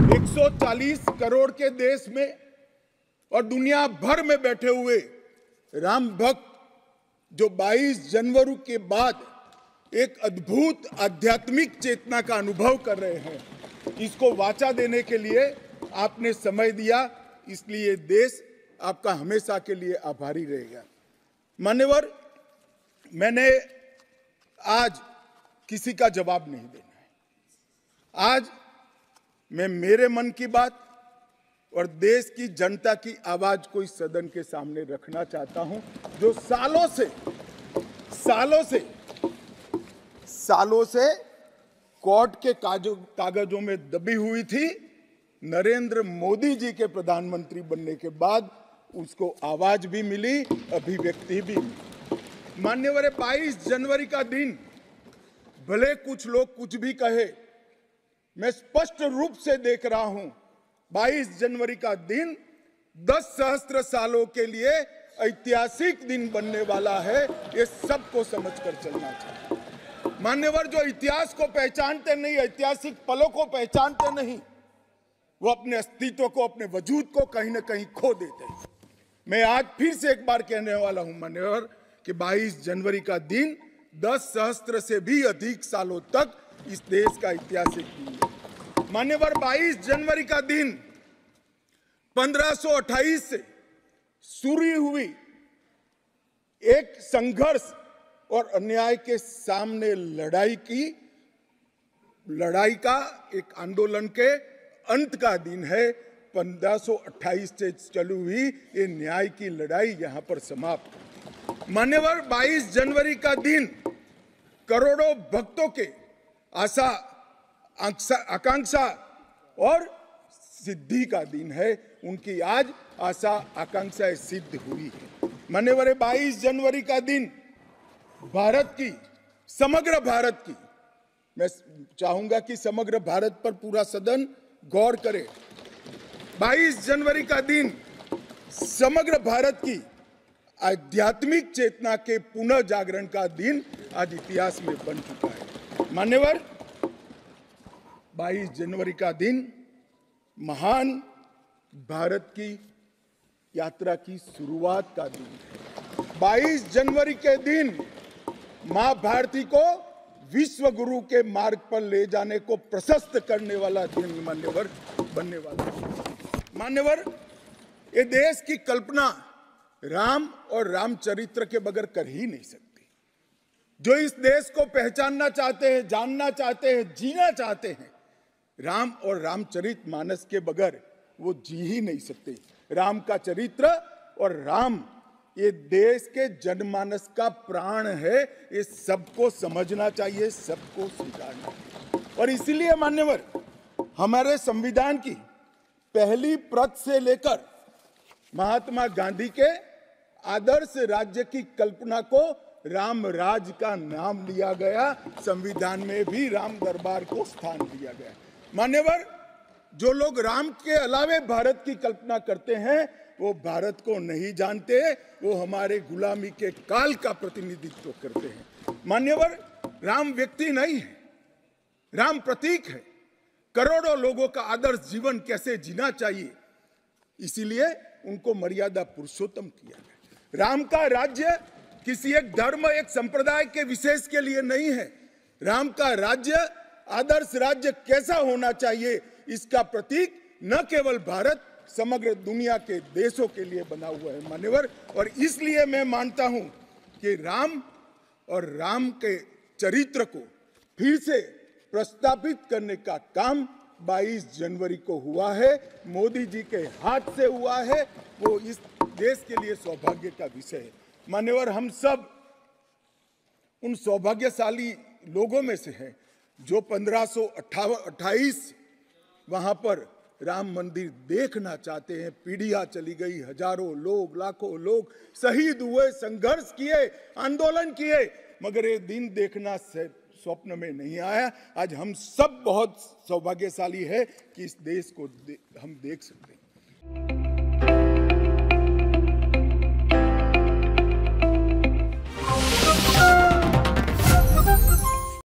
140 करोड़ के देश में और दुनिया भर में बैठे हुए राम भक्त जो 22 जनवरी के बाद एक अद्भुत आध्यात्मिक चेतना का अनुभव कर रहे हैं, इसको वाचा देने के लिए आपने समय दिया, इसलिए देश आपका हमेशा के लिए आभारी रहेगा। मान्यवर, मैंने आज किसी का जवाब नहीं देना है। आज मैं मेरे मन की बात और देश की जनता की आवाज को इस सदन के सामने रखना चाहता हूं, जो सालों से कोर्ट के कागजों में दबी हुई थी। नरेंद्र मोदी जी के प्रधानमंत्री बनने के बाद उसको आवाज भी मिली, अभिव्यक्ति भी मिली। मान्यवर, 22 जनवरी का दिन भले कुछ लोग कुछ भी कहे, मैं स्पष्ट रूप से देख रहा हूं 22 जनवरी का दिन 10 सहस्त्र सालों के लिए ऐतिहासिक दिन बनने वाला है। ये सबको समझकर चलना चाहिए। मान्यवर, जो इतिहास को पहचानते नहीं, ऐतिहासिक पलों को पहचानते नहीं, वो अपने अस्तित्व को, अपने वजूद को कहीं ना कहीं खो देते हैं। मैं आज फिर से एक बार कहने वाला हूं मान्यवर कि 22 जनवरी का दिन 10 सहस्त्र से भी अधिक सालों तक इस देश का ऐतिहासिक दिन है। मान्यवर, 22 जनवरी का दिन 1528 से शुरू हुई एक संघर्ष और अन्याय के सामने लड़ाई का एक आंदोलन के अंत का दिन है। 1528 से चली हुई ये न्याय की लड़ाई यहां पर समाप्त। मान्यवर, 22 जनवरी का दिन करोड़ों भक्तों के आशा आकांक्षा और सिद्धि का दिन है। उनकी आज आशा आकांक्षाएं सिद्ध हुई है। मान्यवर, 22 जनवरी का दिन भारत की, समग्र भारत की, मैं चाहूंगा कि समग्र भारत पर पूरा सदन गौर करे। 22 जनवरी का दिन समग्र भारत की आध्यात्मिक चेतना के पुनः जागरण का दिन आज इतिहास में बन चुका है। मान्यवर, 22 जनवरी का दिन महान भारत की यात्रा की शुरुआत का दिन है। 22 जनवरी के दिन मां भारती को विश्व गुरु के मार्ग पर ले जाने को प्रशस्त करने वाला दिन मान्यवर बनने वाला है। मान्यवर, ये देश की कल्पना राम और रामचरित्र के बगैर कर ही नहीं सकती। जो इस देश को पहचानना चाहते हैं, जानना चाहते हैं, जीना चाहते हैं, राम और रामचरित मानस के बगैर वो जी ही नहीं सकते। राम का चरित्र और राम ये देश के जनमानस का प्राण है। ये सबको समझना चाहिए, सबको स्वीकारना चाहिए। और इसीलिए मान्यवर, हमारे संविधान की पहली प्रत से लेकर महात्मा गांधी के आदर्श राज्य की कल्पना को राम राज का नाम दिया गया। संविधान में भी राम दरबार को स्थान दिया गया। मान्यवर, जो लोग राम के अलावे भारत की कल्पना करते हैं वो भारत को नहीं जानते, वो हमारे गुलामी के काल का प्रतिनिधित्व करते हैं। मान्यवर, राम व्यक्ति नहीं है, राम प्रतीक है। करोड़ों लोगों का आदर्श जीवन कैसे जीना चाहिए, इसीलिए उनको मर्यादा पुरुषोत्तम किया गया। राम का राज्य किसी एक धर्म, एक संप्रदाय के विशेष के लिए नहीं है। राम का राज्य, आदर्श राज्य कैसा होना चाहिए, इसका प्रतीक न केवल भारत, समग्र दुनिया के देशों के लिए बना हुआ है मान्यवर। और इसलिए मैं मानता हूं कि राम और राम के चरित्र को फिर से प्रस्तावित करने का काम 22 जनवरी को हुआ है, मोदी जी के हाथ से हुआ है। वो इस देश के लिए सौभाग्य का विषय है। मान्यवर, हम सब उन सौभाग्यशाली लोगों में से हैं जो 1528 वहां पर राम मंदिर देखना चाहते हैं। पीढ़ियां चली गई, हजारों लोग, लाखों लोग शहीद हुए, संघर्ष किए, आंदोलन किए, मगर ये दिन देखना स्वप्न में नहीं आया। आज हम सब बहुत सौभाग्यशाली है कि इस देश को हम देख सकते हैं।